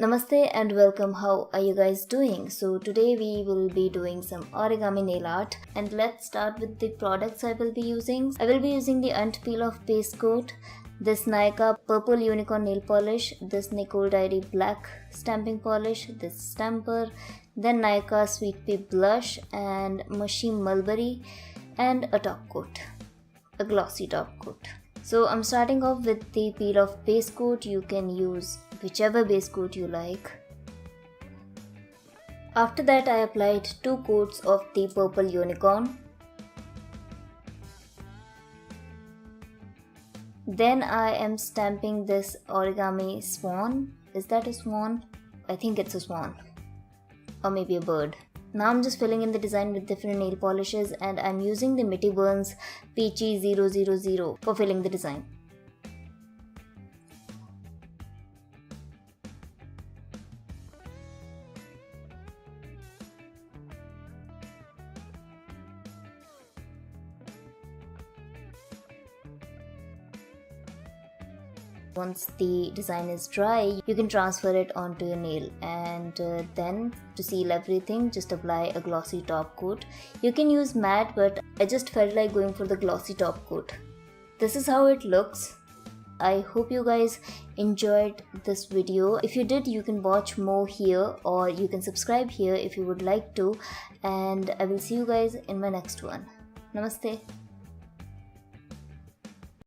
Namaste and welcome. How are you guys doing? So today we will be doing some origami nail art, and let's start with the products I will be using. I will be using the Peel Off Base Coat, this Nykaa Purple Unicorn Nail Polish, this Nicole Diary Black Stamping Polish, this Stamper, then Nykaa Sweet Pea Blush and Mushy Mulberry, and a top coat, a glossy top coat. So I'm starting off with the Peel Off Base Coat. You can use whichever base coat you like. After that I applied 2 coats of the Purple Unicorn. Then I am stamping this Origami Swan. Is that a swan? I think it's a swan. Or maybe a bird. Now I'm just filling in the design with different nail polishes, and I'm using the Mitty Burns Peachy 000 for filling the design. Once the design is dry, you can transfer it onto your nail, and then to seal everything, just apply a glossy top coat. You can use matte, but I just felt like going for the glossy top coat. This is how it looks. I hope you guys enjoyed this video. If you did, you can watch more here, or you can subscribe here if you would like to, and I will see you guys in my next one. Namaste.